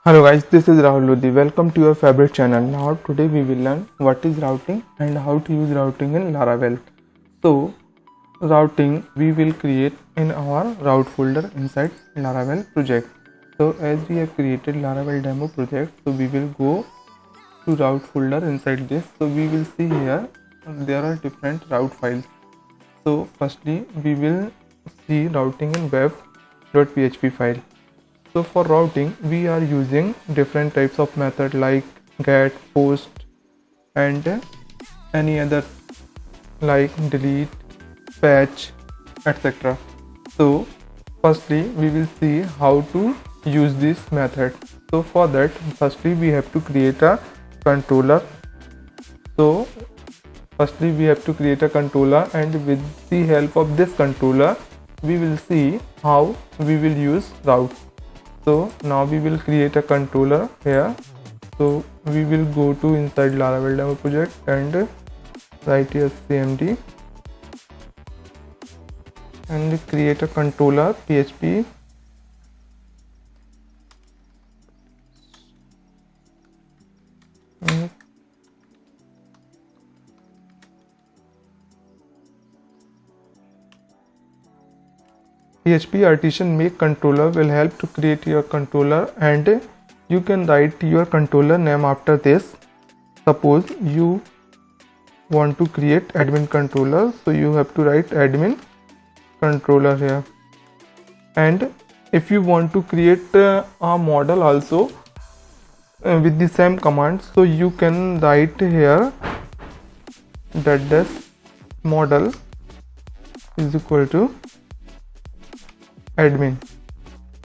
Hello guys, this is Rahul Lodi. Welcome to your favorite channel. Now today we will learn what is routing and how to use routing in Laravel. So routing we will create in our route folder inside Laravel project. So as we have created Laravel demo project, so we will go to route folder inside this. So we will see here there are different route files. So firstly we will see routing in web.php file. So for routing we are using different types of method like get, post and any other like delete, fetch, etc. So firstly we will see how to use this method. So for that firstly we have to create a controller. So firstly we have to create a controller, and with the help of this controller we will see how we will use route. So now we will create a controller here. So we will go to inside Laravel demo project and write here cmd and create a controller php PHP artisan make controller will help to create your controller, and you can write your controller name after this. Suppose you want to create admin controller, so you have to write admin controller here. And if you want to create a model also with the same command, so you can write here that this model is equal to admin.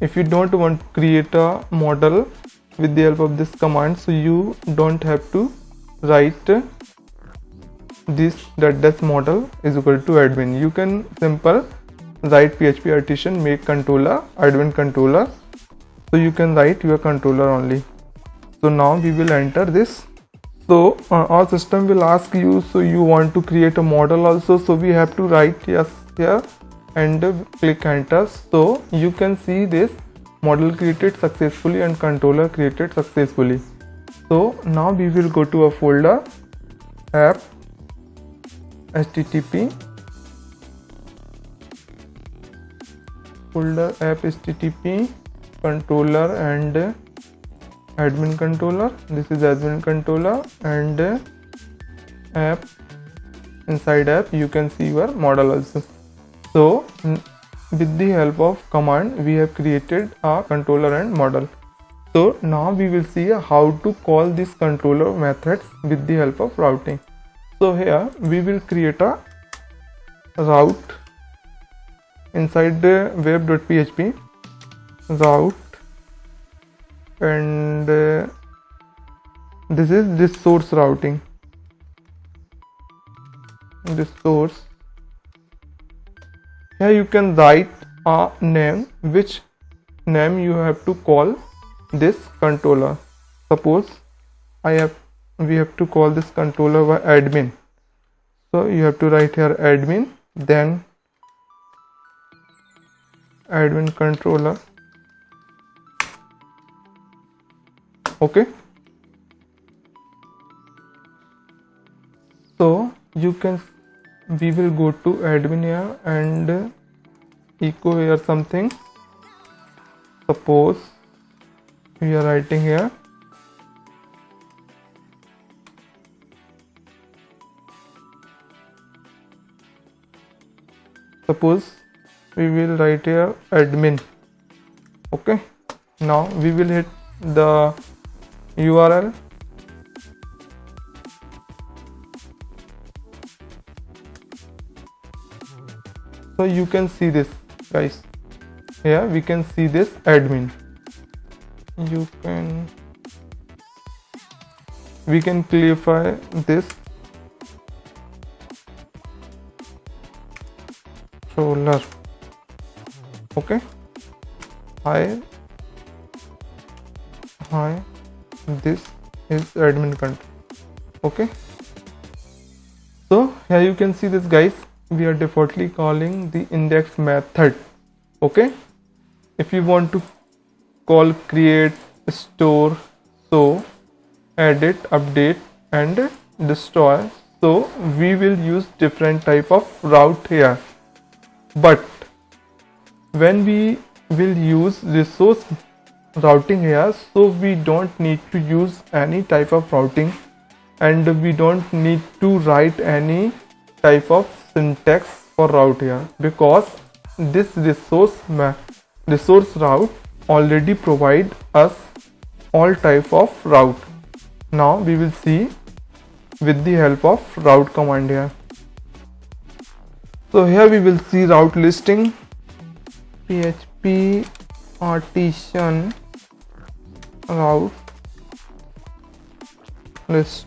If you don't want to create a model with the help of this command, so you don't have to write this that model is equal to admin. You can simple write PHP artisan make controller admin controller, so you can write your controller only. So now we will enter this. So our system will ask you, so you want to create a model also, so we have to write yes here and click enter. So you can see this model created successfully and controller created successfully. So now we will go to a folder app http folder app http controller and admin controller. This is admin controller and app. Inside app you can see your model also. So with the help of command we have created a controller and model. So now we will see how to call this controller methods with the help of routing. So here we will create a route inside the web.php route, and this is this source routing. This source, here you can write a name, which name you have to call this controller. Suppose we have to call this controller by admin, so you have to write here admin, then admin controller. Okay, so you can we will go to admin here and echo here something. Suppose we are writing here suppose we will write here admin. Okay, now we will hit the URL. So you can see this, guys. Here we can see this admin. We can clarify this controller. Okay, hi, this is admin control. Okay, so here you can see this, guys. We are defaultly calling the index method. Okay, if you want to call create, store, show, edit, update and destroy. So we will use different type of route here, but when we will use resource routing here, so we don't need to use any type of routing and we don't need to write any type of syntax for route here, because this resource route already provide us all type of route. Now we will see with the help of route command here. So here we will see route listing, php artisan route list.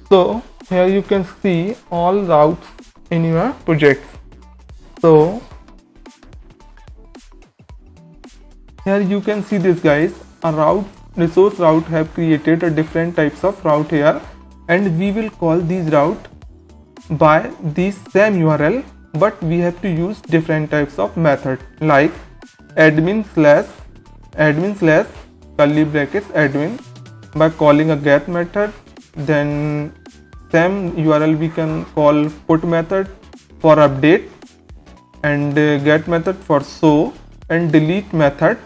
So here you can see all routes in your project. So here you can see this, guys, a route resource route have created a different types of route here, and we will call these route by the same URL, but we have to use different types of method like admin slash curly brackets admin by calling a get method. Then same URL we can call put method for update, and get method for show, and delete method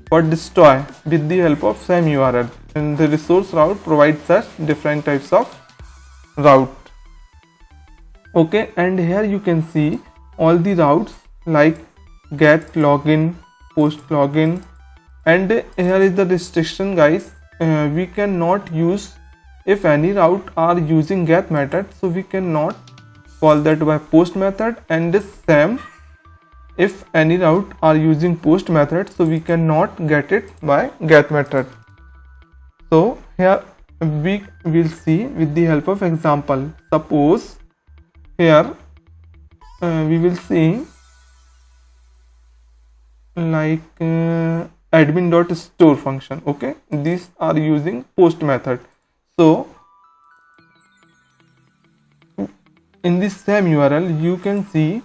for destroy with the help of same URL. And the resource route provides us different types of route. Okay, and here you can see all the routes like get login, post login, and here is the restriction, guys. We cannot use, if any route are using get method, so we cannot call that by post method, and the same if any route are using post method, so we cannot get it by get method. So here we will see with the help of example. Suppose here we will see like admin.store function. Okay, these are using post method. So in this same URL you can see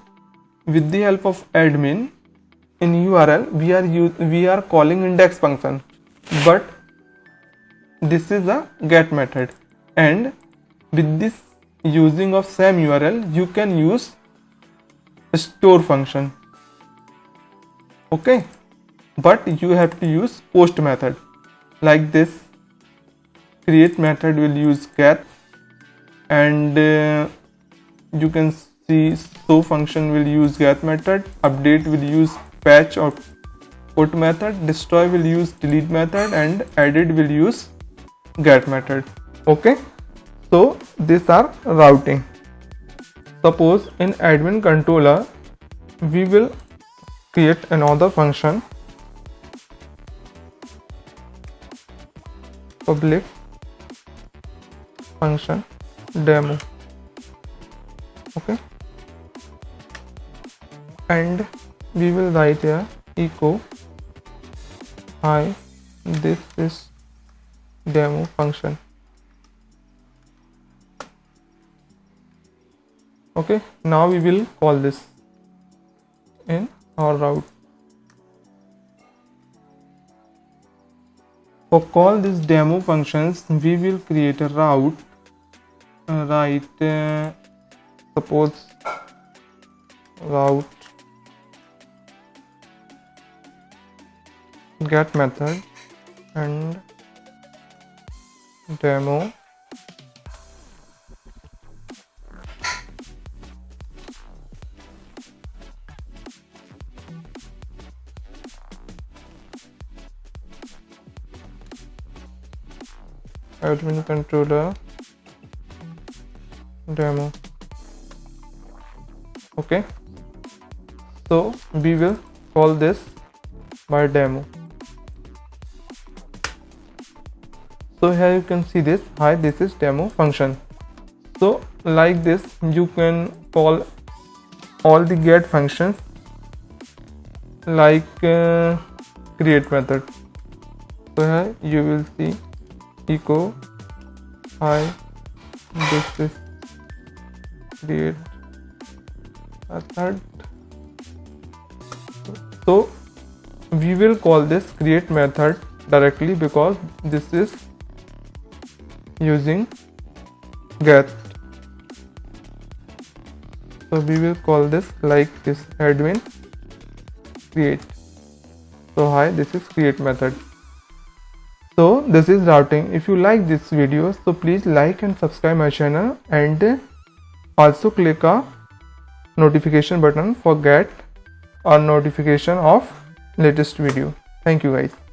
with the help of admin in URL we are calling index function, but this is a get method, and with this using of same URL you can use store function. Okay, but you have to use post method like this. Create method will use get, and you can see show function will use get method, update will use patch or put method, destroy will use delete method, and edit will use get method. Okay, so these are routing. Suppose in admin controller we will create another function, public function demo. Okay, and we will write here echo hi, this is demo function. Okay, now we will call this in our route. For call this demo functions, we will create a route. Suppose route get method and demo admin controller demo. Okay, so we will call this by demo. So here you can see this, hi, this is demo function. So like this you can call all the get functions like create method. So here you will see echo hi, this is create method. So we will call this create method directly because this is using get. So we will call this like this, admin create. So hi, this is create method. So this is routing. If you like this video, so please like and subscribe my channel, and also click a notification button for get a notification of latest video. Thank you guys.